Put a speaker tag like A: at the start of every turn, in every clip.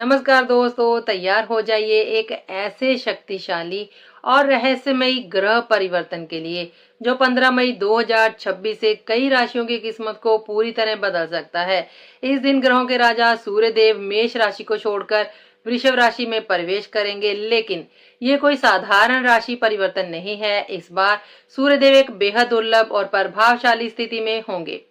A: नमस्कार दोस्तों, तैयार हो जाइए एक ऐसे शक्तिशाली और रहस्यमयी ग्रह परिवर्तन के लिए जो 15 मई 2026 से कई राशियों की किस्मत को पूरी तरह बदल सकता है। इस दिन ग्रहों के राजा सूर्यदेव मेष राशि को छोड़कर वृषभ राशि में प्रवेश करेंगे, लेकिन ये कोई साधारण राशि परिवर्तन नहीं है। इस बार सूर्यदेव एक बेहद दुर्लभ और प्रभावशाली स्थिति में होंगे।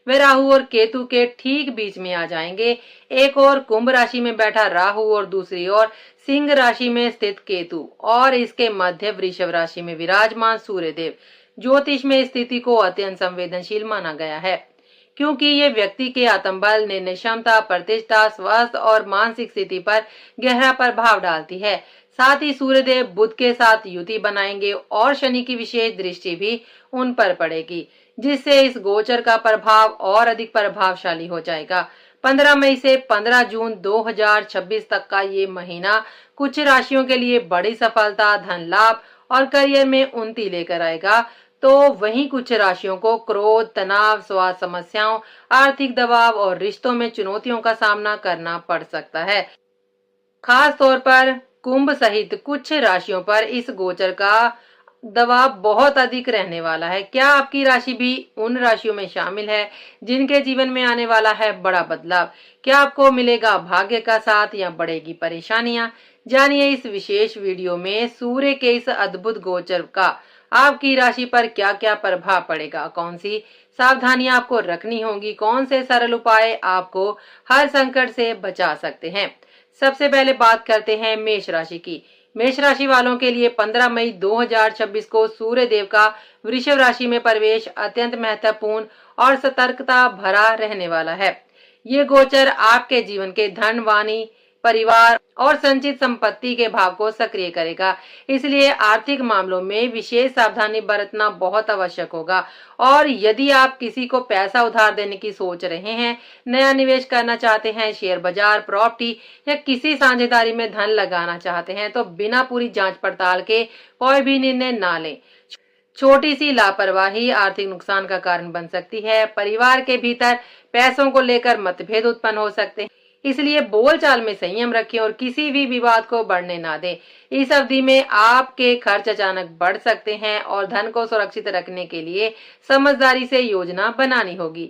A: वे राहु और केतु के ठीक बीच में आ जाएंगे। एक और कुंभ राशि में बैठा राहु और दूसरी ओर सिंह राशि में स्थित केतु और इसके मध्य वृषभ राशि में विराजमान सूर्यदेव। ज्योतिष में स्थिति को अत्यंत संवेदनशील माना गया है, क्योंकि ये व्यक्ति के आत्मबल, निर्णय क्षमता, प्रतिष्ठा, स्वास्थ्य और मानसिक स्थिति पर गहरा प्रभाव डालती है। साथ ही सूर्यदेव बुध के साथ युति बनाएंगे और शनि की विशेष दृष्टि भी उन पर पड़ेगी, जिससे इस गोचर का प्रभाव और अधिक प्रभावशाली हो जाएगा। 15 मई से 15 जून 2026 तक का ये महीना कुछ राशियों के लिए बड़ी सफलता, धन लाभ और करियर में उन्नति लेकर आएगा, तो वहीं कुछ राशियों को क्रोध, तनाव, स्वास्थ्य समस्याओं, आर्थिक दबाव और रिश्तों में चुनौतियों का सामना करना पड़ सकता है। खास तौर पर कुंभ सहित कुछ राशियों पर इस गोचर का दबाव बहुत अधिक रहने वाला है। क्या आपकी राशि भी उन राशियों में शामिल है जिनके जीवन में आने वाला है बड़ा बदलाव? क्या आपको मिलेगा भाग्य का साथ या बढ़ेगी परेशानियां? जानिए इस विशेष वीडियो में सूर्य के इस अद्भुत गोचर का आपकी राशि पर क्या क्या प्रभाव पड़ेगा, कौन सी सावधानियां आपको रखनी होंगी, कौन से सरल उपाय आपको हर संकट से बचा सकते हैं। सबसे पहले बात करते हैं मेष राशि की। मेष राशि वालों के लिए 15 मई 2026 को सूर्य देव का वृषभ राशि में प्रवेश अत्यंत महत्वपूर्ण और सतर्कता भरा रहने वाला है। ये गोचर आपके जीवन के धन, वाणी, परिवार और संचित संपत्ति के भाव को सक्रिय करेगा, इसलिए आर्थिक मामलों में विशेष सावधानी बरतना बहुत आवश्यक होगा। और यदि आप किसी को पैसा उधार देने की सोच रहे हैं, नया निवेश करना चाहते हैं, शेयर बाजार, प्रॉपर्टी या किसी साझेदारी में धन लगाना चाहते हैं, तो बिना पूरी जांच पड़ताल के कोई भी निर्णय ना लें। छोटी सी लापरवाही आर्थिक नुकसान का कारण बन सकती है। परिवार के भीतर पैसों को लेकर मतभेद उत्पन्न हो सकते हैं, इसलिए बोलचाल में संयम रखें और किसी भी विवाद को बढ़ने ना दें। इस अवधि में आपके खर्च अचानक बढ़ सकते हैं और धन को सुरक्षित रखने के लिए समझदारी से योजना बनानी होगी।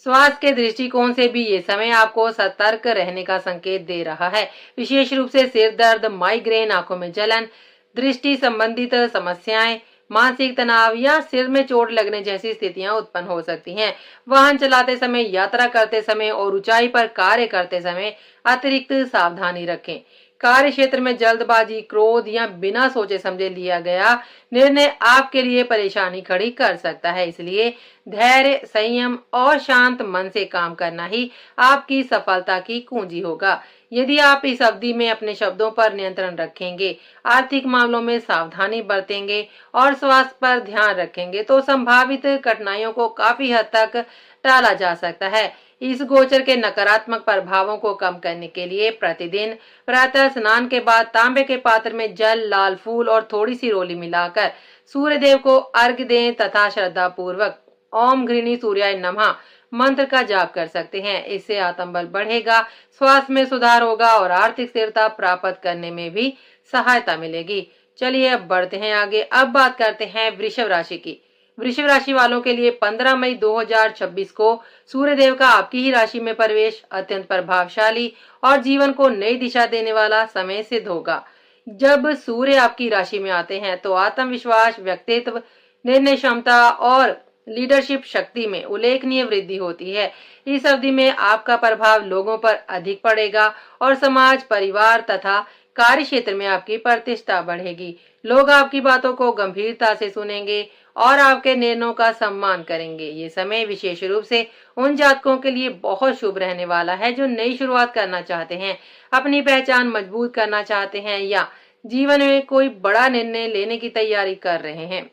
A: स्वास्थ्य के दृष्टिकोण से भी ये समय आपको सतर्क रहने का संकेत दे रहा है। विशेष रूप से सिर दर्द, माइग्रेन, आंखों में जलन, दृष्टि संबंधित समस्याएं, मानसिक तनाव या सिर में चोट लगने जैसी स्थितियां उत्पन्न हो सकती हैं। वाहन चलाते समय, यात्रा करते समय और ऊंचाई पर कार्य करते समय अतिरिक्त सावधानी रखें। कार्य क्षेत्र में जल्दबाजी, क्रोध या बिना सोचे समझे लिया गया निर्णय आपके लिए परेशानी खड़ी कर सकता है, इसलिए धैर्य, संयम और शांत मन से काम करना ही आपकी सफलता की कुंजी होगा। यदि आप इस अवधि में अपने शब्दों पर नियंत्रण रखेंगे, आर्थिक मामलों में सावधानी बरतेंगे और स्वास्थ्य पर ध्यान रखेंगे, तो संभावित कठिनाइयों को काफी हद तक टाला जा सकता है। इस गोचर के नकारात्मक प्रभावों को कम करने के लिए प्रतिदिन प्रातः स्नान के बाद तांबे के पात्र में जल, लाल फूल और थोड़ी सी रोली मिलाकर सूर्य देव को अर्घ्य दें तथा श्रद्धा पूर्वक ओम घृणी सूर्याय नमः मंत्र का जाप कर सकते हैं। इससे आत्मबल बढ़ेगा, स्वास्थ्य में सुधार होगा और आर्थिक स्थिरता प्राप्त करने में भी सहायता मिलेगी। चलिए अब बढ़ते हैं आगे। अब बात करते हैं वृषभ राशि की। वृषभ राशि वालों के लिए 15 मई 2026 को सूर्य देव का आपकी ही राशि में प्रवेश अत्यंत प्रभावशाली और जीवन को नई दिशा देने वाला समय सिद्ध होगा। जब सूर्य आपकी राशि में आते हैं तो आत्मविश्वास, व्यक्तित्व, निर्णय क्षमता और लीडरशिप शक्ति में उल्लेखनीय वृद्धि होती है। इस अवधि में आपका प्रभाव लोगों पर अधिक पड़ेगा और समाज, परिवार तथा कार्य क्षेत्र में आपकी प्रतिष्ठा बढ़ेगी। लोग आपकी बातों को गंभीरता से सुनेंगे और आपके निर्णयों का सम्मान करेंगे। ये समय विशेष रूप से उन जातकों के लिए बहुत शुभ रहने वाला है जो नई शुरुआत करना चाहते हैं, अपनी पहचान मजबूत करना चाहते हैं या जीवन में कोई बड़ा निर्णय लेने की तैयारी कर रहे हैं।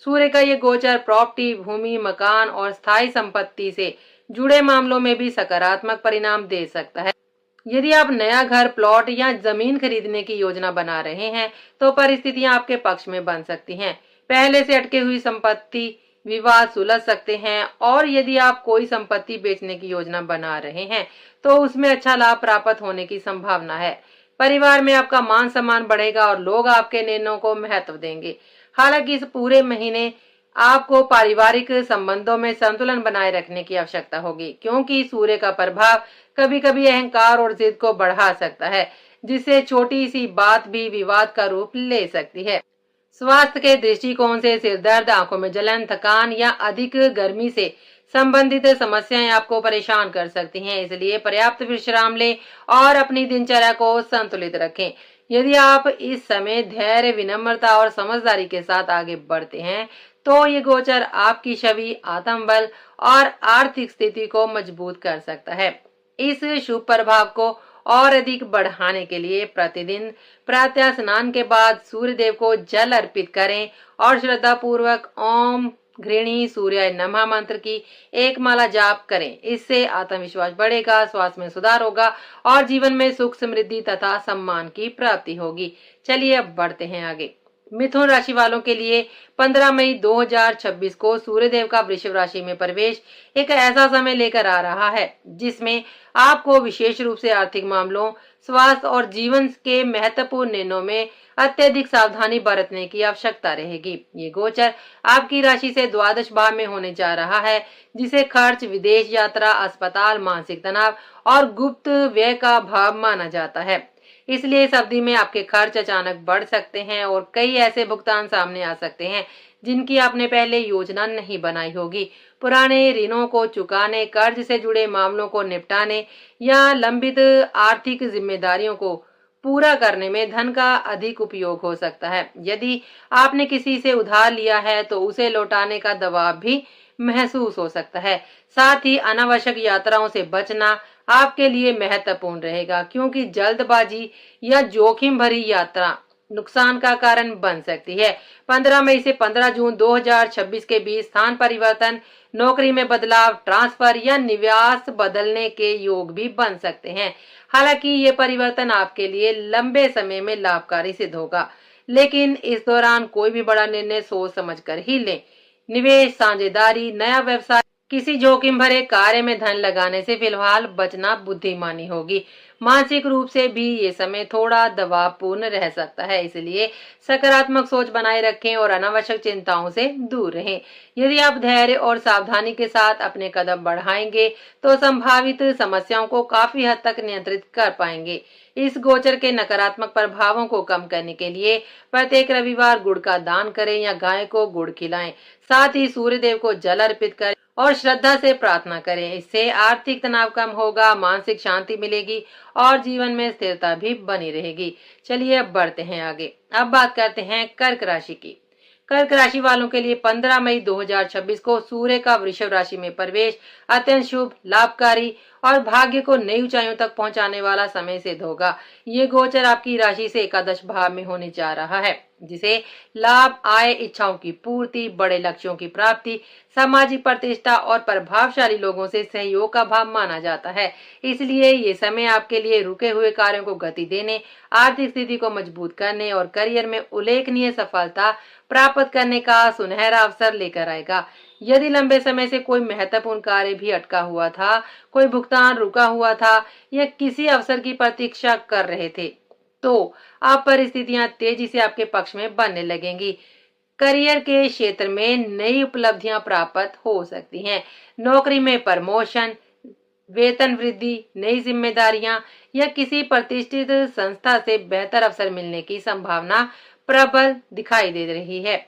A: सूर्य का ये गोचर प्रॉपर्टी, भूमि, मकान और स्थायी संपत्ति से जुड़े मामलों में भी सकारात्मक परिणाम दे सकता है। यदि आप नया घर, प्लॉट या जमीन खरीदने की योजना बना रहे हैं, तो परिस्थितियां आपके पक्ष में बन सकती हैं। पहले से अटके हुई संपत्ति विवाद सुलझ सकते हैं। और यदि आप कोई संपत्ति बेचने की योजना बना रहे हैं तो उसमें अच्छा लाभ प्राप्त होने की संभावना है। परिवार में आपका मान सम्मान बढ़ेगा और लोग आपके निर्णयों को महत्व देंगे। हालांकि इस पूरे महीने आपको पारिवारिक संबंधों में संतुलन बनाए रखने की आवश्यकता होगी, क्योंकि सूर्य का प्रभाव कभी कभी अहंकार और जिद को बढ़ा सकता है, जिससे छोटी सी बात भी विवाद का रूप ले सकती है। स्वास्थ्य के दृष्टिकोण से सिर दर्द, आंखों में जलन, थकान या अधिक गर्मी से संबंधित समस्याएं आपको परेशान कर सकती हैं, इसलिए पर्याप्त विश्राम लें और अपनी दिनचर्या को संतुलित रखें। यदि आप इस समय धैर्य, विनम्रता और समझदारी के साथ आगे बढ़ते हैं तो ये गोचर आपकी छवि, आत्मबल और आर्थिक स्थिति को मजबूत कर सकता है। इस शुभ प्रभाव को और अधिक बढ़ाने के लिए प्रतिदिन प्रातः स्नान के बाद सूर्य देव को जल अर्पित करें और श्रद्धा पूर्वक ओम घृणी सूर्याय नमः मंत्र की एक माला जाप करें। इससे आत्मविश्वास बढ़ेगा, स्वास्थ्य में सुधार होगा और जीवन में सुख, समृद्धि तथा सम्मान की प्राप्ति होगी। चलिए अब बढ़ते हैं आगे। मिथुन राशि वालों के लिए 15 मई 2026 को सूर्यदेव का वृषभ राशि में प्रवेश एक ऐसा समय लेकर आ रहा है जिसमें आपको विशेष रूप से आर्थिक मामलों, स्वास्थ्य और जीवन के महत्वपूर्ण निर्णयों में अत्यधिक सावधानी बरतने की आवश्यकता रहेगी। ये गोचर आपकी राशि से द्वादश भाव में होने जा रहा है, जिसे खर्च, विदेश यात्रा, अस्पताल, मानसिक तनाव और गुप्त व्यय का भाव माना जाता है। इसलिए इस अवधि में आपके खर्च अचानक बढ़ सकते हैं और कई ऐसे भुगतान सामने आ सकते हैं जिनकी आपने पहले योजना नहीं बनाई होगी। पुराने ऋणों को चुकाने, कर्ज से जुड़े मामलों को निपटाने या लंबित आर्थिक जिम्मेदारियों को पूरा करने में धन का अधिक उपयोग हो सकता है। यदि आपने किसी से उधार लिया है तो उसे लौटाने का दबाव भी महसूस हो सकता है। साथ ही अनावश्यक यात्राओं से बचना आपके लिए महत्वपूर्ण रहेगा, क्योंकि जल्दबाजी या जोखिम भरी यात्रा नुकसान का कारण बन सकती है। 15 मई से 15 जून 2026 के बीच स्थान परिवर्तन, नौकरी में बदलाव, ट्रांसफर या निवास बदलने के योग भी बन सकते हैं। हालांकि ये परिवर्तन आपके लिए लंबे समय में लाभकारी सिद्ध होगा, लेकिन इस दौरान कोई भी बड़ा निर्णय सोच समझकर ही लें। निवेश, साझेदारी, नया व्यवसाय, किसी जोखिम भरे कार्य में धन लगाने से फिलहाल बचना बुद्धिमानी होगी। मानसिक रूप से भी ये समय थोड़ा दबावपूर्ण रह सकता है, इसलिए सकारात्मक सोच बनाए रखें और अनावश्यक चिंताओं से दूर रहें। यदि आप धैर्य और सावधानी के साथ अपने कदम बढ़ाएंगे तो संभावित समस्याओं को काफी हद तक नियंत्रित कर पाएंगे। इस गोचर के नकारात्मक प्रभावों को कम करने के लिए प्रत्येक रविवार गुड़ का दान करें या गाय को गुड़ खिलाएं। साथ ही सूर्य देव को जल अर्पित करें और श्रद्धा से प्रार्थना करें। इससे आर्थिक तनाव कम होगा, मानसिक शांति मिलेगी और जीवन में स्थिरता भी बनी रहेगी। चलिए अब बढ़ते हैं आगे। अब बात करते हैं कर्क राशि की। कर्क राशि वालों के लिए 15 मई 2026 को सूर्य का वृषभ राशि में प्रवेश अत्यंत शुभ, लाभकारी और भाग्य को नई ऊंचाइयों तक पहुंचाने वाला समय सिद्ध होगा। ये गोचर आपकी राशि से एकादश भाव में होने जा रहा है, जिसे लाभ, आय, इच्छाओं की पूर्ति, बड़े लक्ष्यों की प्राप्ति, सामाजिक प्रतिष्ठा और प्रभावशाली लोगों से सहयोग का भाव माना जाता है। इसलिए ये समय आपके लिए रुके हुए कार्यों को गति देने, आर्थिक स्थिति को मजबूत करने और करियर में उल्लेखनीय सफलता प्राप्त करने का सुनहरा अवसर लेकर आएगा। यदि लंबे समय से कोई महत्वपूर्ण कार्य भी अटका हुआ था, कोई भुगतान रुका हुआ था या किसी अवसर की प्रतीक्षा कर रहे थे, तो अब परिस्थितियां तेजी से आपके पक्ष में बनने लगेंगी। करियर के क्षेत्र में नई उपलब्धियां प्राप्त हो सकती हैं। नौकरी में प्रमोशन, वेतन वृद्धि, नई जिम्मेदारियां या किसी प्रतिष्ठित संस्था से बेहतर अवसर मिलने की संभावना प्रबल दिखाई दे रही है।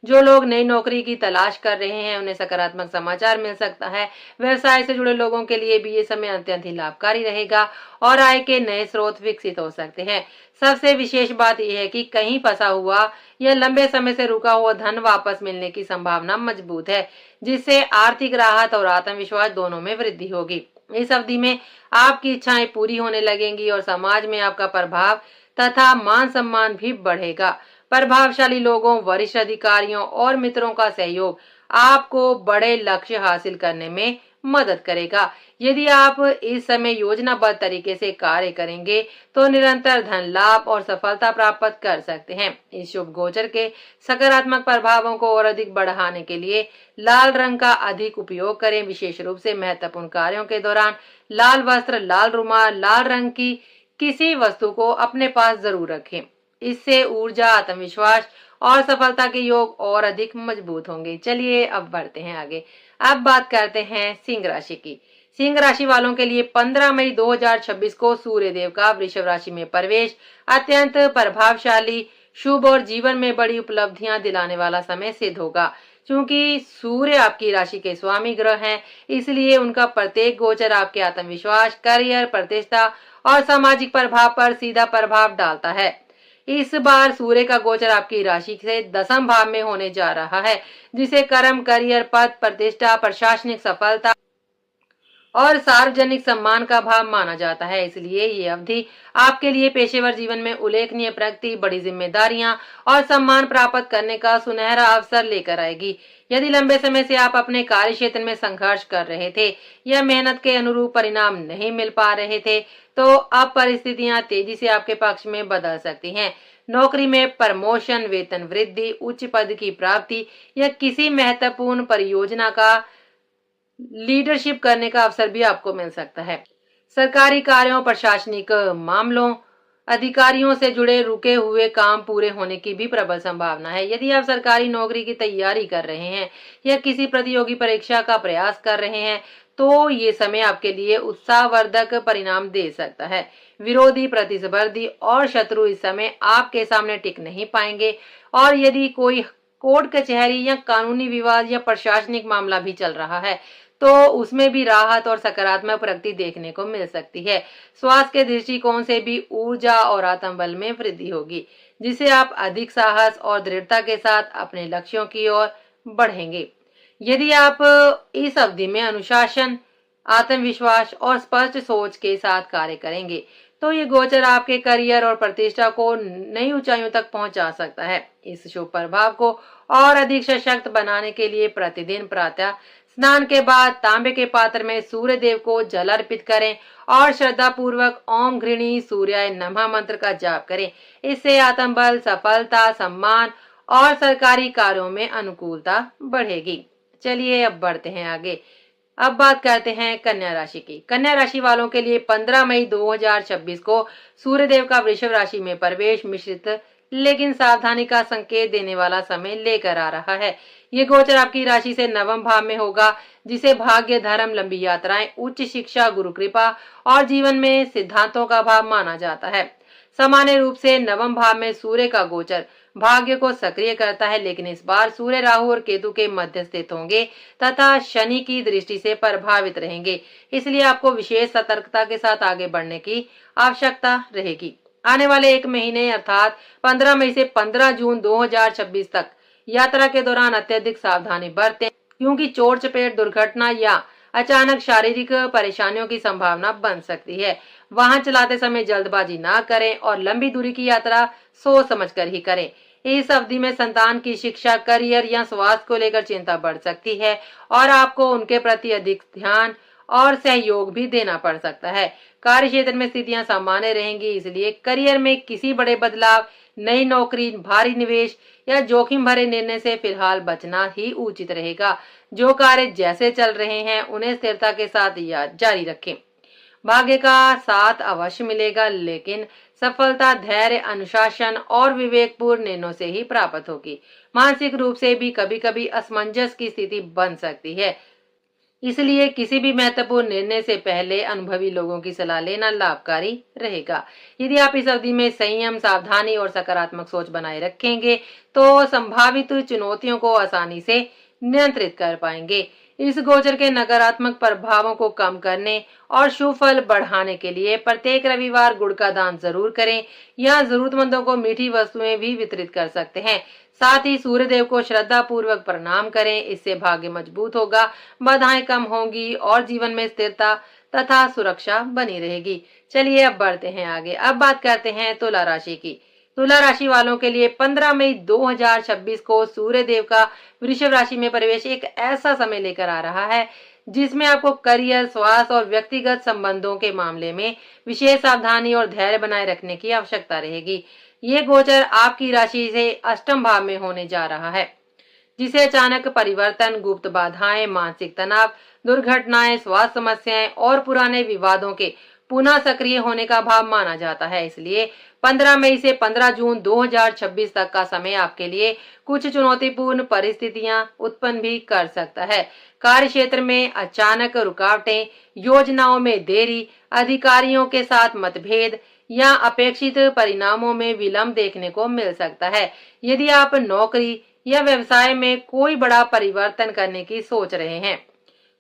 A: जो लोग नई नौकरी की तलाश कर रहे हैं उन्हें सकारात्मक समाचार मिल सकता है। व्यवसाय से जुड़े लोगों के लिए भी ये समय अत्यंत ही लाभकारी रहेगा और आय के नए स्रोत विकसित हो सकते हैं। सबसे विशेष बात यह है कि कहीं फंसा हुआ या लंबे समय से रुका हुआ धन वापस मिलने की संभावना मजबूत है, जिससे आर्थिक राहत और आत्मविश्वास दोनों में वृद्धि होगी। इस अवधि में आपकी इच्छाएं पूरी होने लगेंगी और समाज में आपका प्रभाव तथा मान सम्मान भी बढ़ेगा। प्रभावशाली लोगों, वरिष्ठ अधिकारियों और मित्रों का सहयोग आपको बड़े लक्ष्य हासिल करने में मदद करेगा। यदि आप इस समय योजनाबद्ध तरीके से कार्य करेंगे तो निरंतर धन लाभ और सफलता प्राप्त कर सकते हैं। इस शुभ गोचर के सकारात्मक प्रभावों को और अधिक बढ़ाने के लिए लाल रंग का अधिक उपयोग करें। विशेष रूप से महत्वपूर्ण कार्यों के दौरान लाल वस्त्र, लाल रुमाल, लाल रंग की किसी वस्तु को अपने पास जरूर रखें। इससे ऊर्जा, आत्मविश्वास और सफलता के योग और अधिक मजबूत होंगे। चलिए अब बढ़ते हैं आगे। अब बात करते हैं सिंह राशि की। सिंह राशि वालों के लिए 15 मई 2026 को सूर्य देव का वृषभ राशि में प्रवेश अत्यंत प्रभावशाली, शुभ और जीवन में बड़ी उपलब्धियां दिलाने वाला समय सिद्ध होगा। क्योंकि सूर्य आपकी राशि के स्वामी ग्रह हैं, इसलिए उनका प्रत्येक गोचर आपके आत्मविश्वास, करियर, प्रतिष्ठा और सामाजिक प्रभाव पर सीधा प्रभाव डालता है। इस बार सूर्य का गोचर आपकी राशि से 10वें भाव में होने जा रहा है, जिसे कर्म, करियर, पद, प्रतिष्ठा, प्रशासनिक सफलता और सार्वजनिक सम्मान का भाव माना जाता है। इसलिए ये अवधि आपके लिए पेशेवर जीवन में उल्लेखनीय प्रगति, बड़ी जिम्मेदारियां और सम्मान प्राप्त करने का सुनहरा अवसर लेकर आएगी। यदि लंबे समय से आप अपने कार्य क्षेत्र में संघर्ष कर रहे थे या मेहनत के अनुरूप परिणाम नहीं मिल पा रहे थे, तो अब परिस्थितियां तेजी से आपके पक्ष में बदल सकती हैं। नौकरी में प्रमोशन, वेतन वृद्धि, उच्च पद की प्राप्ति या किसी महत्वपूर्ण परियोजना का लीडरशिप करने का अवसर भी आपको मिल सकता है। सरकारी कार्यों, प्रशासनिक मामलों, अधिकारियों से जुड़े रुके हुए काम पूरे होने की भी प्रबल संभावना है। यदि आप सरकारी नौकरी की तैयारी कर रहे हैं या किसी प्रतियोगी परीक्षा का प्रयास कर रहे हैं, तो ये समय आपके लिए उत्साहवर्धक परिणाम दे सकता है। विरोधी, प्रतिस्पर्धी और शत्रु इस समय आपके सामने टिक नहीं पाएंगे और यदि कोई कोर्ट कचहरी या कानूनी विवाद या प्रशासनिक मामला भी चल रहा है, तो उसमें भी राहत और सकारात्मक प्रगति देखने को मिल सकती है। स्वास्थ्य के दृष्टिकोण से भी ऊर्जा और आत्मबल में वृद्धि होगी, जिससे आप अधिक साहस और दृढ़ता के साथ अपने लक्ष्यों की ओर बढ़ेंगे। यदि आप इस अवधि में अनुशासन, आत्मविश्वास और स्पष्ट सोच के साथ कार्य करेंगे, तो ये गोचर आपके करियर और प्रतिष्ठा को नई ऊंचाइयों तक पहुंचा सकता है। इस शुभ प्रभाव को और अधिक सशक्त बनाने के लिए प्रतिदिन प्रातः स्नान के बाद तांबे के पात्र में सूर्य देव को जल अर्पित करें और श्रद्धा पूर्वक ओम घृणी सूर्याय नमः मंत्र का जाप करें। इससे आत्मबल, सफलता, सम्मान और सरकारी कार्यों में अनुकूलता बढ़ेगी। चलिए अब बढ़ते हैं आगे। अब बात करते हैं कन्या राशि की। कन्या राशि वालों के लिए 15 मई 2026 को सूर्य देव का वृषभ राशि में प्रवेश मिश्रित लेकिन सावधानी का संकेत देने वाला समय लेकर आ रहा है। ये गोचर आपकी राशि से 9वें भाव में होगा, जिसे भाग्य, धर्म, लंबी यात्राएं, उच्च शिक्षा, गुरु कृपा और जीवन में सिद्धांतों का भाव माना जाता है। सामान्य रूप से 9वें भाव में सूर्य का गोचर भाग्य को सक्रिय करता है, लेकिन इस बार सूर्य, राहु और केतु के मध्य स्थित होंगे तथा शनि की दृष्टि से प्रभावित रहेंगे। इसलिए आपको विशेष सतर्कता के साथ आगे बढ़ने की आवश्यकता रहेगी। आने वाले एक महीने अर्थात 15 मई से 15 जून 2026 तक यात्रा के दौरान अत्यधिक सावधानी बरतें, क्योंकि चोट चपेट, दुर्घटना या अचानक शारीरिक परेशानियों की संभावना बन सकती है। वाहन चलाते समय जल्दबाजी ना करें और लंबी दूरी की यात्रा सोच समझकर ही करें। इस अवधि में संतान की शिक्षा, करियर या स्वास्थ्य को लेकर चिंता बढ़ सकती है और आपको उनके प्रति अधिक ध्यान और सहयोग भी देना पड़ सकता है। कार्य क्षेत्र में स्थितियां सामान्य रहेंगी, इसलिए करियर में किसी बड़े बदलाव, नई नौकरी, भारी निवेश या जोखिम भरे निर्णय से फिलहाल बचना ही उचित रहेगा। जो कार्य जैसे चल रहे हैं उन्हें स्थिरता के साथ जारी रखें। भाग्य का साथ अवश्य मिलेगा, लेकिन सफलता धैर्य, अनुशासन और विवेकपूर्ण निर्णयों से ही प्राप्त होगी। मानसिक रूप से भी कभी कभी असमंजस की स्थिति बन सकती है, इसलिए किसी भी महत्वपूर्ण निर्णय से पहले अनुभवी लोगों की सलाह लेना लाभकारी रहेगा। यदि आप इस अवधि में संयम, सावधानी और सकारात्मक सोच बनाए रखेंगे, तो संभावित चुनौतियों को आसानी से नियंत्रित कर पाएंगे। इस गोचर के नकारात्मक प्रभावों को कम करने और शुभ फल बढ़ाने के लिए प्रत्येक रविवार गुड़ का दान जरूर करें या जरूरतमंदों को मीठी वस्तुएं भी वितरित कर सकते हैं। साथ ही सूर्य देव को श्रद्धा पूर्वक प्रणाम करें, इससे भाग्य मजबूत होगा, बाधाएं कम होंगी और जीवन में स्थिरता तथा सुरक्षा बनी रहेगी। चलिए अब बढ़ते हैं आगे। अब बात करते हैं तुला राशि की। तुला राशि वालों के लिए 15 मई 2026 को सूर्य देव का वृषभ राशि में प्रवेश एक ऐसा समय लेकर आ रहा है जिसमें आपको करियर, स्वास्थ्य और व्यक्तिगत संबंधों के मामले में विशेष सावधानी और धैर्य बनाए रखने की आवश्यकता रहेगी। ये गोचर आपकी राशि से अष्टम भाव में होने जा रहा है, जिसे अचानक परिवर्तन, गुप्त बाधाएं, मानसिक तनाव, दुर्घटनाएं, स्वास्थ्य समस्याएं और पुराने विवादों के पुनः सक्रिय होने का भाव माना जाता है। इसलिए 15 मई से 15 जून 2026 तक का समय आपके लिए कुछ चुनौतीपूर्ण परिस्थितियां उत्पन्न भी कर सकता है। कार्य क्षेत्र में अचानक रुकावटें, योजनाओं में देरी, अधिकारियों के साथ मतभेद या अपेक्षित परिणामों में विलंब देखने को मिल सकता है। यदि आप नौकरी या व्यवसाय में कोई बड़ा परिवर्तन करने की सोच रहे हैं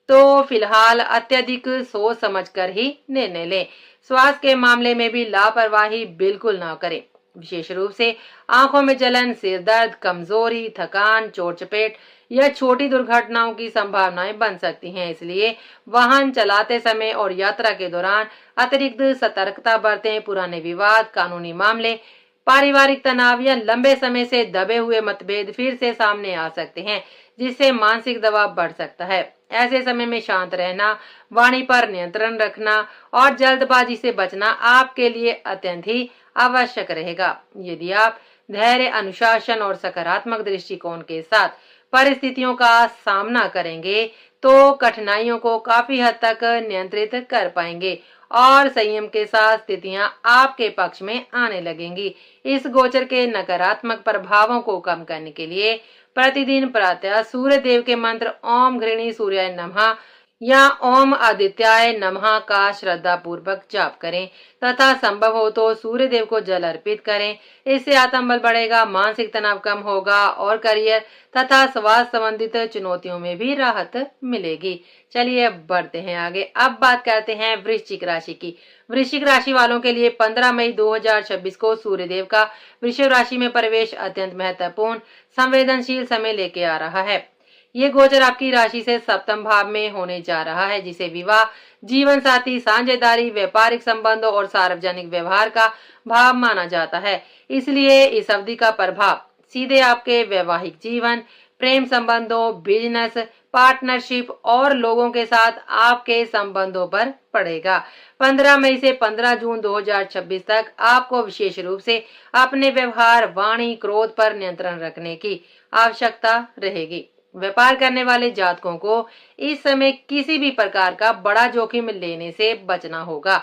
A: तो फिलहाल अत्यधिक सोच समझकर ही निर्णय लें। स्वास्थ्य के मामले में भी लापरवाही बिल्कुल ना करें। विशेष रूप से आंखों में जलन, सिर दर्द, कमजोरी, थकान, चोट चपेट या छोटी दुर्घटनाओं की संभावनाएं बन सकती हैं। इसलिए वाहन चलाते समय और यात्रा के दौरान अतिरिक्त सतर्कता बरतें। पुराने विवाद, कानूनी मामले, पारिवारिक तनाव या लंबे समय से दबे हुए मतभेद फिर से सामने आ सकते हैं, जिससे मानसिक दबाव बढ़ सकता है। ऐसे समय में शांत रहना, वाणी पर नियंत्रण रखना और जल्दबाजी से बचना आपके लिए अत्यंत ही आवश्यक रहेगा। यदि आप धैर्य, अनुशासन और सकारात्मक दृष्टिकोण के साथ परिस्थितियों का सामना करेंगे तो कठिनाइयों को काफी हद तक नियंत्रित कर पाएंगे और संयम के साथ स्थितियां आपके पक्ष में आने लगेंगी। इस गोचर के नकारात्मक प्रभावों को कम करने के लिए प्रतिदिन प्रातः सूर्य देव के मंत्र ओम घृणी सूर्याय नमः या ओम आदित्याय नमः का श्रद्धा पूर्वक जाप करें तथा संभव हो तो सूर्य देव को जल अर्पित करें। इससे आत्मबल बढ़ेगा, मानसिक तनाव कम होगा और करियर तथा स्वास्थ्य संबंधित चुनौतियों में भी राहत मिलेगी। चलिए अब बढ़ते हैं आगे। अब बात करते हैं वृश्चिक राशि की। वृश्चिक राशि वालों के लिए 15 मई 2026 को सूर्य देव का वृश्चिक राशि में प्रवेश अत्यंत महत्वपूर्ण, संवेदनशील समय लेके आ रहा है। ये गोचर आपकी राशि से सप्तम भाव में होने जा रहा है, जिसे विवाह, जीवन साथी, साझेदारी, व्यापारिक संबंधों और सार्वजनिक व्यवहार का भाव माना जाता है। इसलिए इस अवधि का प्रभाव सीधे आपके वैवाहिक जीवन, प्रेम संबंधों, बिजनेस, पार्टनरशिप और लोगों के साथ आपके संबंधों पर पड़ेगा। 15 मई से 15 जून 2026 तक आपको विशेष रूप से अपने व्यवहार, वाणी, क्रोध पर नियंत्रण रखने की आवश्यकता रहेगी। व्यापार करने वाले जातकों को इस समय किसी भी प्रकार का बड़ा जोखिम लेने से बचना होगा।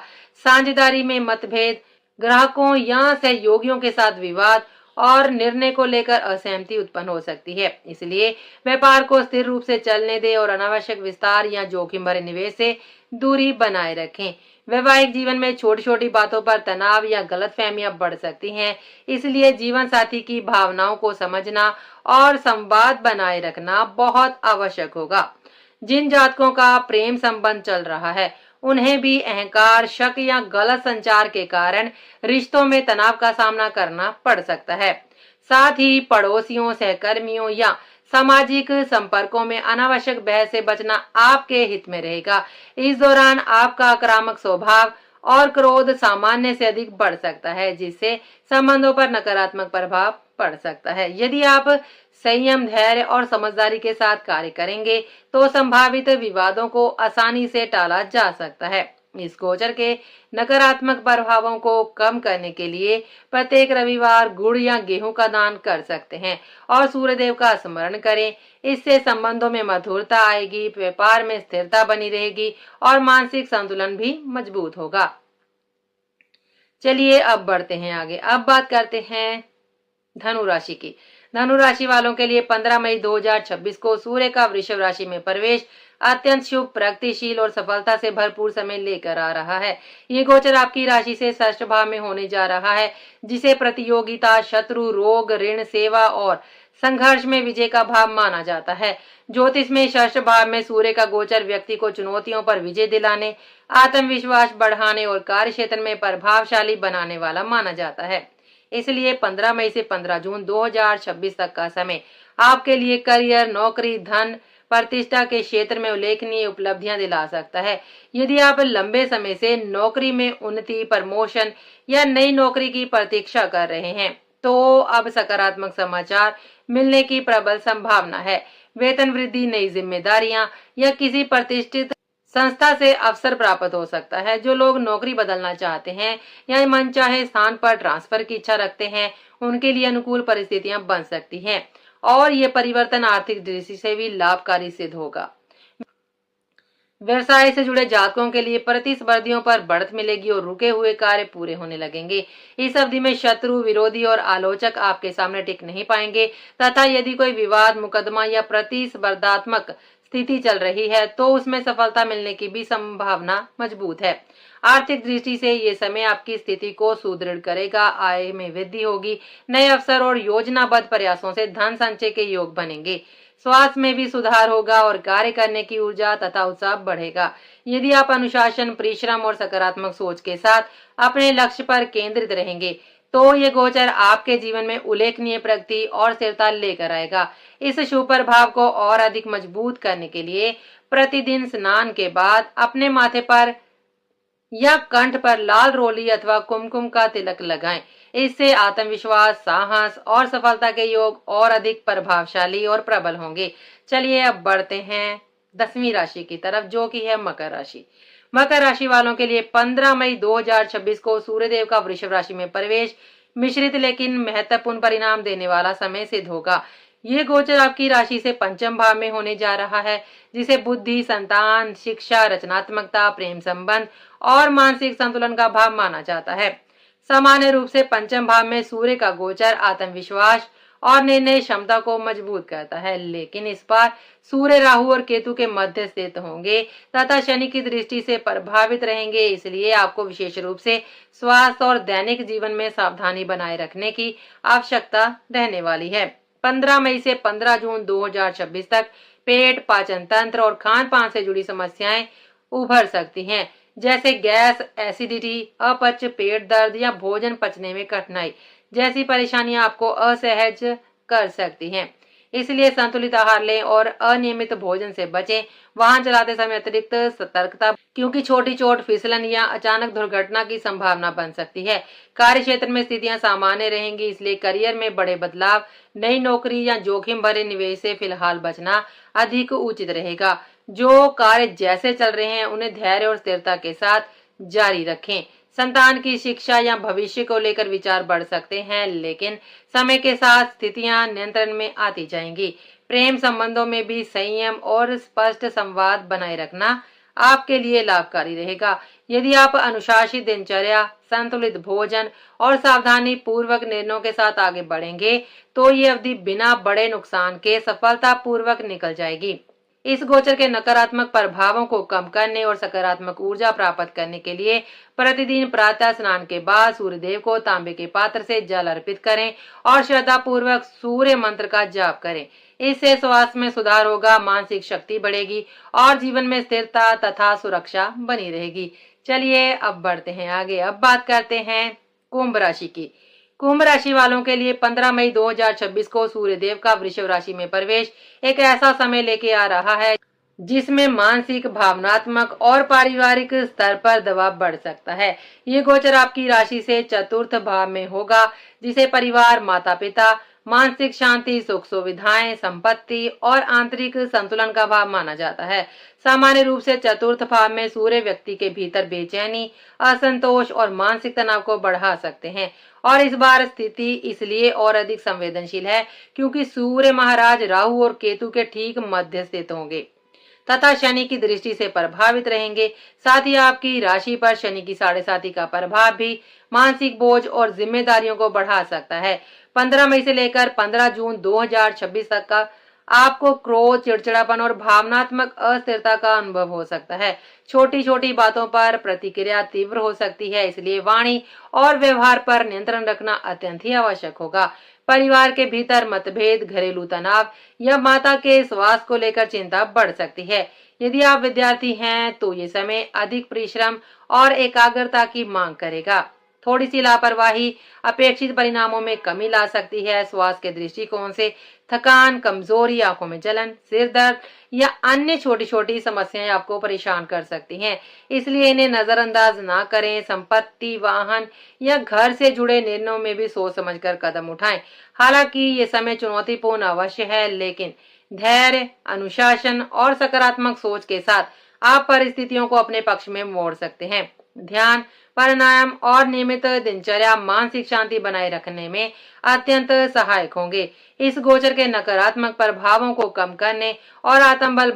A: साझेदारी में मतभेद, ग्राहकों या सहयोगियों के साथ विवाद और निर्णय को लेकर असहमति उत्पन्न हो सकती है। इसलिए व्यापार को स्थिर रूप से चलने दें और अनावश्यक विस्तार या जोखिम भरे निवेश से दूरी बनाए रखें। वैवाहिक जीवन में छोटी छोटी बातों पर तनाव या गलतफहमियां बढ़ सकती हैं। इसलिए जीवन साथी की भावनाओं को समझना और संवाद बनाए रखना बहुत आवश्यक होगा। जिन जातकों का प्रेम संबंध चल रहा है उन्हें भी अहंकार, शक या गलत संचार के कारण रिश्तों में तनाव का सामना करना पड़ सकता है। साथ ही पड़ोसियों, सहकर्मियों या सामाजिक संपर्कों में अनावश्यक बहस से बचना आपके हित में रहेगा। इस दौरान आपका आक्रामक स्वभाव और क्रोध सामान्य से अधिक बढ़ सकता है, जिससे संबंधों पर नकारात्मक प्रभाव पड़ सकता है। यदि आप संयम, धैर्य और समझदारी के साथ कार्य करेंगे तो संभावित विवादों को आसानी से टाला जा सकता है। इस गोचर के नकारात्मक प्रभावों को कम करने के लिए प्रत्येक रविवार गुड़ या गेहूं का दान कर सकते हैं और सूर्यदेव का स्मरण करें। इससे संबंधों में मधुरता आएगी, व्यापार में स्थिरता बनी रहेगी और मानसिक संतुलन भी मजबूत होगा। चलिए अब बढ़ते हैं आगे। अब बात करते हैं धनु राशि की। धनु राशि वालों के लिए 15 मई 2026 को सूर्य का वृषभ राशि में प्रवेश अत्यंत शुभ, प्रगतिशील और सफलता से भरपूर समय लेकर आ रहा है। ये गोचर आपकी राशि से षष्ठ भाव में होने जा रहा है, जिसे प्रतियोगिता, शत्रु, रोग, ऋण, सेवा और संघर्ष में विजय का भाव माना जाता है। ज्योतिष में षष्ठ भाव में सूर्य का गोचर व्यक्ति को चुनौतियों पर विजय दिलाने, आत्मविश्वास बढ़ाने और कार्य क्षेत्र में प्रभावशाली बनाने वाला माना जाता है। इसलिए 15 मई से 15 जून 2026 तक का समय आपके लिए करियर, नौकरी, धन, प्रतिष्ठा के क्षेत्र में उल्लेखनीय उपलब्धियां दिला सकता है। यदि आप लंबे समय से नौकरी में उन्नति, प्रमोशन या नई नौकरी की प्रतीक्षा कर रहे हैं तो अब सकारात्मक समाचार मिलने की प्रबल संभावना है। वेतन वृद्धि, नई जिम्मेदारियां या किसी प्रतिष्ठित संस्था से अवसर प्राप्त हो सकता है। जो लोग नौकरी बदलना चाहते हैं या मनचाहे स्थान पर ट्रांसफर की इच्छा रखते हैं, उनके लिए अनुकूल परिस्थितियां बन सकती हैं और ये परिवर्तन आर्थिक दृष्टि से भी लाभकारी सिद्ध होगा। व्यवसाय से जुड़े जातकों के लिए प्रतिस्पर्धियों पर बढ़त मिलेगी और रुके हुए कार्य पूरे होने लगेंगे। इस अवधि में शत्रु, विरोधी और आलोचक आपके सामने टिक नहीं पाएंगे तथा यदि कोई विवाद, मुकदमा या प्रतिस्पर्धात्मक स्थिति चल रही है तो उसमें सफलता मिलने की भी संभावना मजबूत है। आर्थिक दृष्टि से ये समय आपकी स्थिति को सुदृढ़ करेगा। आय में वृद्धि होगी। नए अवसर और योजनाबद्ध प्रयासों से धन संचय के योग बनेंगे। स्वास्थ्य में भी सुधार होगा और कार्य करने की ऊर्जा तथा उत्साह बढ़ेगा। यदि आप अनुशासन, परिश्रम और सकारात्मक सोच के साथ अपने लक्ष्य पर केंद्रित रहेंगे तो ये गोचर आपके जीवन में उल्लेखनीय प्रगति और स्थिरता लेकर आएगा। इस शुभ प्रभाव को और अधिक मजबूत करने के लिए प्रतिदिन स्नान के बाद अपने माथे पर या कंठ पर लाल रोली अथवा कुमकुम का तिलक लगाएं। इससे आत्मविश्वास, साहस और सफलता के योग और अधिक प्रभावशाली और प्रबल होंगे। चलिए अब बढ़ते हैं 10वीं राशि की तरफ, जो कि है मकर राशि। मकर राशि वालों के लिए 15 मई 2026 को सूर्यदेव का वृषभ राशि में प्रवेश मिश्रित लेकिन महत्वपूर्ण परिणाम देने वाला समय सिद्ध होगा। ये गोचर आपकी राशि से पंचम भाव में होने जा रहा है, जिसे बुद्धि, संतान, शिक्षा, रचनात्मकता, प्रेम संबंध और मानसिक संतुलन का भाव माना जाता है। सामान्य रूप से पंचम भाव में सूर्य का गोचर आत्मविश्वास और निर्णय क्षमता को मजबूत करता है, लेकिन इस बार सूर्य, राहु और केतु के मध्य स्थित होंगे तथा शनि की दृष्टि से प्रभावित रहेंगे। इसलिए आपको विशेष रूप से स्वास्थ्य और दैनिक जीवन में सावधानी बनाए रखने की आवश्यकता रहने वाली है। 15 मई से 15 जून 2026 तक पेट, पाचन तंत्र और खान पान से जुड़ी समस्याएं उभर सकती हैं, जैसे गैस, एसिडिटी, अपच, पेट दर्द या भोजन पचने में कठिनाई जैसी परेशानियां आपको असहज कर सकती हैं। इसलिए संतुलित आहार लें और अनियमित भोजन से बचें। वाहन चलाते समय अतिरिक्त सतर्कता, क्योंकि छोटी चोट, फिसलन या अचानक दुर्घटना की संभावना बन सकती है। कार्य क्षेत्र में स्थितियां सामान्य रहेंगी, इसलिए करियर में बड़े बदलाव, नई नौकरी या जोखिम भरे निवेश से फिलहाल बचना अधिक उचित रहेगा। जो कार्य जैसे चल रहे हैं उन्हें धैर्य और स्थिरता के साथ जारी रखें। संतान की शिक्षा या भविष्य को लेकर विचार बढ़ सकते हैं, लेकिन समय के साथ स्थितियां नियंत्रण में आती जाएंगी। प्रेम संबंधों में भी संयम और स्पष्ट संवाद बनाए रखना आपके लिए लाभकारी रहेगा। यदि आप अनुशासित दिनचर्या, संतुलित भोजन और सावधानी पूर्वक निर्णयों के साथ आगे बढ़ेंगे तो ये अवधि बिना बड़े नुकसान के सफलता पूर्वक निकल जाएगी। इस गोचर के नकारात्मक प्रभावों को कम करने और सकारात्मक ऊर्जा प्राप्त करने के लिए प्रतिदिन प्रातः स्नान के बाद सूर्यदेव को तांबे के पात्र से जल अर्पित करें और श्रद्धा पूर्वक सूर्य मंत्र का जाप करें। इससे स्वास्थ्य में सुधार होगा, मानसिक शक्ति बढ़ेगी और जीवन में स्थिरता तथा सुरक्षा बनी रहेगी। चलिए अब बढ़ते हैं आगे। अब बात करते हैं कुंभ राशि की। कुंभ राशि वालों के लिए 15 मई 2026 को सूर्यदेव का वृषभ राशि में प्रवेश एक ऐसा समय लेके आ रहा है जिसमें मानसिक, भावनात्मक और पारिवारिक स्तर पर दबाव बढ़ सकता है। ये गोचर आपकी राशि से चतुर्थ भाव में होगा, जिसे परिवार, माता पिता, मानसिक शांति, सुख सुविधाएं, संपत्ति और आंतरिक संतुलन का भाव माना जाता है। सामान्य रूप से चतुर्थ भाव में सूर्य व्यक्ति के भीतर बेचैनी, असंतोष और मानसिक तनाव को बढ़ा सकते हैं और इस बार स्थिति इसलिए और अधिक संवेदनशील है क्योंकि सूर्य महाराज राहु और केतु के ठीक मध्य स्थित होंगे तथा शनि की दृष्टि से प्रभावित रहेंगे। साथ ही आपकी राशि पर शनि की 7.5 का प्रभाव भी मानसिक बोझ और जिम्मेदारियों को बढ़ा सकता है। 15 मई से लेकर 15 जून 2026 तक का आपको क्रोध, चिड़चिड़ापन और भावनात्मक अस्थिरता का अनुभव हो सकता है। छोटी छोटी बातों पर प्रतिक्रिया तीव्र हो सकती है, इसलिए वाणी और व्यवहार पर नियंत्रण रखना अत्यंत ही आवश्यक होगा। परिवार के भीतर मतभेद, घरेलू तनाव या माता के स्वास्थ्य को लेकर चिंता बढ़ सकती है। यदि आप विद्यार्थी हैं तो ये समय अधिक परिश्रम और एकाग्रता की मांग करेगा। थोड़ी सी लापरवाही अपेक्षित परिणामों में कमी ला सकती है। स्वास्थ्य के दृष्टिकोण से थकान, कमजोरी, आंखों में जलन, सिर दर्द या अन्य छोटी छोटी समस्याएं आपको परेशान कर सकती हैं, इसलिए इन्हें नजरअंदाज ना करें। संपत्ति, वाहन या घर से जुड़े निर्णयों में भी सोच समझकर कदम उठाएं। हालांकि ये समय चुनौतीपूर्ण अवश्य है, लेकिन धैर्य, अनुशासन और सकारात्मक सोच के साथ आप परिस्थितियों को अपने पक्ष में मोड़ सकते हैं। ध्यान, प्राणायाम और नियमित दिनचर्या मानसिक शांति बनाए रखने में अत्यंत सहायक होंगे। इस गोचर के नकारात्मक प्रभावों को कम करने और आत्मबल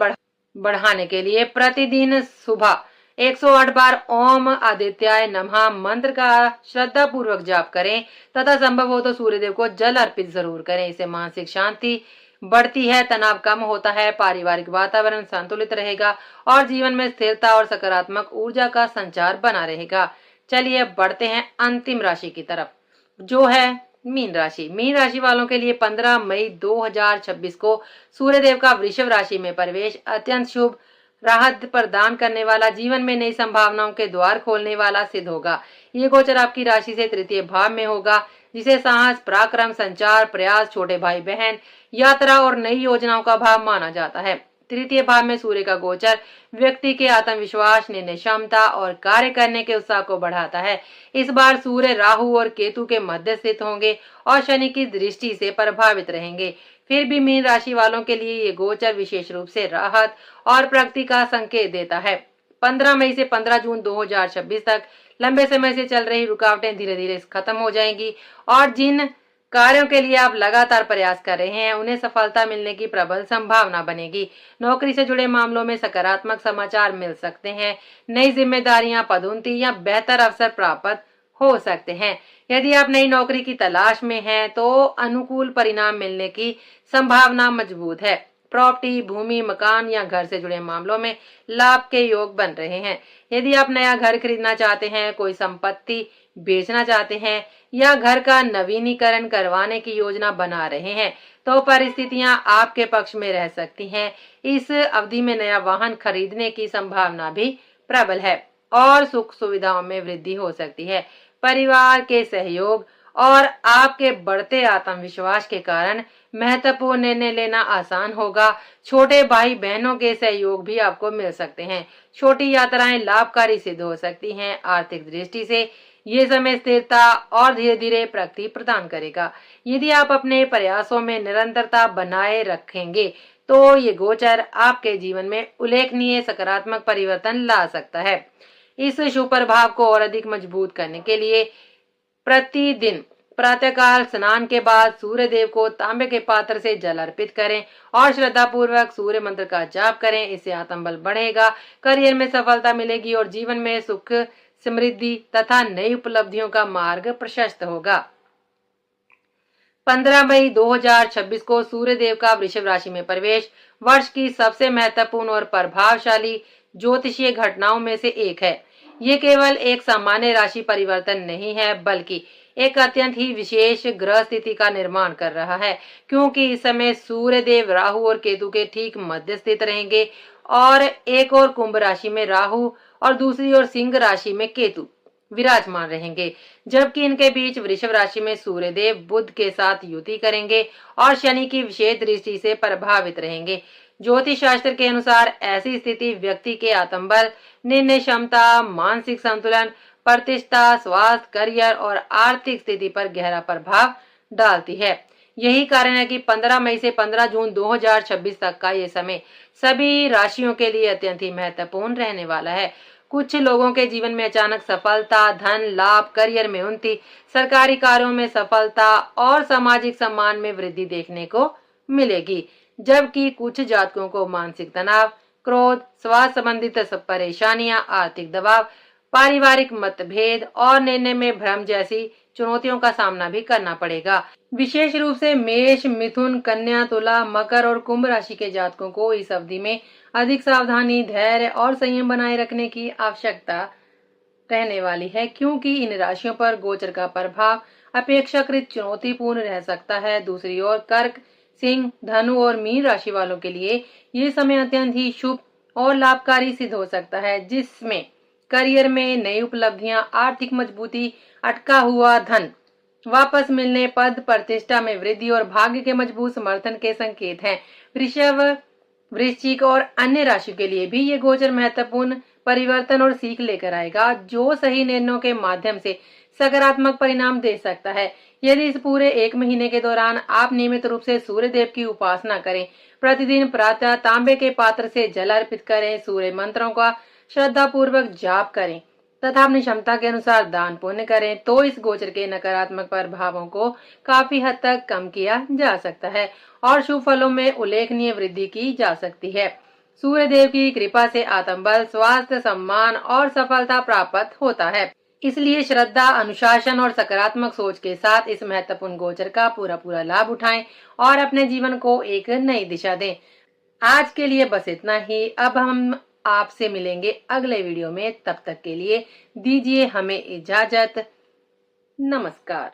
A: बढ़ाने के लिए प्रतिदिन सुबह 108 बार ओम आदित्याय नमः मंत्र का श्रद्धा पूर्वक जाप करें तथा संभव हो तो सूर्यदेव को जल अर्पित जरूर करें। इससे मानसिक शांति बढ़ती है, तनाव कम होता है, पारिवारिक वातावरण संतुलित रहेगा और जीवन में स्थिरता और सकारात्मक ऊर्जा का संचार बना रहेगा। चलिए अब बढ़ते हैं अंतिम राशि की तरफ, जो है मीन राशि। मीन राशि वालों के लिए 15 मई 2026 को सूर्यदेव का वृषभ राशि में प्रवेश अत्यंत शुभ, राहत प्रदान करने वाला, जीवन में नई संभावनाओं के द्वार खोलने वाला सिद्ध होगा। ये गोचर आपकी राशि से तृतीय भाव में होगा, जिसे साहस, पराक्रम, संचार, प्रयास, छोटे भाई बहन, यात्रा और नई योजनाओं का भाव माना जाता है। तृतीय भाव में सूर्य का गोचर व्यक्ति के आत्मविश्वास, निर्णय क्षमता और कार्य करने के उत्साह को बढ़ाता है। इस बार सूर्य राहु और केतु के मध्य स्थित होंगे और शनि की दृष्टि से प्रभावित रहेंगे। फिर भी मीन राशि वालों के लिए ये गोचर विशेष रूप से राहत और प्रगति का संकेत देता है। 15 मई से 15 जून 2026 तक लंबे समय से चल रही रुकावटें धीरे धीरे खत्म हो जाएंगी और जिन कार्यों के लिए आप लगातार प्रयास कर रहे हैं उन्हें सफलता मिलने की प्रबल संभावना बनेगी। नौकरी से जुड़े मामलों में सकारात्मक समाचार मिल सकते हैं। नई जिम्मेदारियां, पदोन्नति या बेहतर अवसर प्राप्त हो सकते हैं। यदि आप नई नौकरी की तलाश में हैं तो अनुकूल परिणाम मिलने की संभावना मजबूत है। प्रॉपर्टी, भूमि, मकान या घर से जुड़े मामलों में लाभ के योग बन रहे हैं। यदि आप नया घर खरीदना चाहते हैं, कोई संपत्ति बेचना चाहते हैं या घर का नवीनीकरण करवाने की योजना बना रहे हैं तो परिस्थितियां आपके पक्ष में रह सकती हैं। इस अवधि में नया वाहन खरीदने की संभावना भी प्रबल है और सुख सुविधाओं में वृद्धि हो सकती है। परिवार के सहयोग और आपके बढ़ते आत्मविश्वास के कारण महत्वपूर्ण निर्णय लेना आसान होगा। छोटे भाई बहनों के सहयोग भी आपको मिल सकते हैं। छोटी यात्राएं लाभकारी सिद्ध हो सकती हैं। आर्थिक दृष्टि से ये समय स्थिरता और धीरे धीरे प्रगति प्रदान करेगा। यदि आप अपने प्रयासों में निरंतरता बनाए रखेंगे तो ये गोचर आपके जीवन में उल्लेखनीय सकारात्मक परिवर्तन ला सकता है। इस शुभ प्रभाव को और अधिक मजबूत करने के लिए प्रतिदिन प्रातःकाल स्नान के बाद सूर्य देव को तांबे के पात्र से जल अर्पित करें और श्रद्धा पूर्वक सूर्य मंत्र का जाप करें। इससे आत्मबल बढ़ेगा, करियर में सफलता मिलेगी और जीवन में सुख, समृद्धि तथा नई उपलब्धियों का मार्ग प्रशस्त होगा। 15 मई 2026 को सूर्य देव का वृषभ राशि में प्रवेश वर्ष की सबसे महत्वपूर्ण और प्रभावशाली ज्योतिषीय घटनाओं में से एक है। ये केवल एक सामान्य राशि परिवर्तन नहीं है, बल्कि एक अत्यंत ही विशेष ग्रह स्थिति का निर्माण कर रहा है, क्योंकि इस समय सूर्य देव राहु और केतु के ठीक मध्य स्थित रहेंगे और एक और कुंभ राशि में राहु और दूसरी ओर सिंह राशि में केतु विराजमान रहेंगे, जबकि इनके बीच वृषभ राशि में सूर्य देव बुध के साथ युति करेंगे और शनि की विशेष दृष्टि से प्रभावित रहेंगे। ज्योतिष शास्त्र के अनुसार ऐसी स्थिति व्यक्ति के आत्मबल, निर्णय क्षमता, मानसिक संतुलन, प्रतिष्ठा, स्वास्थ्य, करियर और आर्थिक स्थिति पर गहरा प्रभाव डालती है। यही कारण है कि 15 मई से 15 जून 2026 तक का ये समय सभी राशियों के लिए अत्यंत ही महत्वपूर्ण रहने वाला है। कुछ लोगों के जीवन में अचानक सफलता, धन लाभ, करियर में उन्नति, सरकारी कार्यों में सफलता और सामाजिक सम्मान में वृद्धि देखने को मिलेगी, जबकि कुछ जातकों को मानसिक तनाव, क्रोध, स्वास्थ्य संबंधित परेशानियां, आर्थिक दबाव, पारिवारिक मतभेद और निर्णय में भ्रम जैसी चुनौतियों का सामना भी करना पड़ेगा। विशेष रूप से मेष, मिथुन, कन्या, तुला, मकर और कुंभ राशि के जातकों को इस अवधि में अधिक सावधानी, धैर्य और संयम बनाए रखने की आवश्यकता रहने वाली है, क्योंकि इन राशियों पर गोचर का प्रभाव अपेक्षाकृत चुनौतीपूर्ण रह सकता है। दूसरी ओर कर्क, सिंह, धनु और मीन राशि वालों के लिए ये समय अत्यंत ही शुभ और लाभकारी सिद्ध हो सकता है, जिसमें करियर में नई उपलब्धियां, आर्थिक मजबूती, अटका हुआ धन वापस मिलने, पद प्रतिष्ठा में वृद्धि और भाग्य के मजबूत समर्थन के संकेत हैं। वृषभ, वृश्चिक और अन्य राशि के लिए भी ये गोचर महत्वपूर्ण परिवर्तन और सीख लेकर आएगा, जो सही निर्णयों के माध्यम से सकारात्मक परिणाम दे सकता है। यदि इस पूरे 1 महीने के दौरान आप नियमित रूप से सूर्य देव की उपासना करें, प्रतिदिन प्रातः तांबे के पात्र से जल अर्पित करें, सूर्य मंत्रों का श्रद्धा पूर्वक जाप करें तथा अपनी क्षमता के अनुसार दान पुण्य करें, तो इस गोचर के नकारात्मक प्रभावों को काफी हद तक कम किया जा सकता है और शुभ फलों में उल्लेखनीय वृद्धि की जा सकती है। सूर्य देव की कृपा से आत्मबल, स्वास्थ्य, सम्मान और सफलता प्राप्त होता है। इसलिए श्रद्धा, अनुशासन और सकारात्मक सोच के साथ इस महत्वपूर्ण गोचर का पूरा पूरा लाभ उठाएं और अपने जीवन को एक नई दिशा दें। आज के लिए बस इतना ही। अब हम आपसे मिलेंगे अगले वीडियो में। तब तक के लिए दीजिए हमें इजाजत। नमस्कार।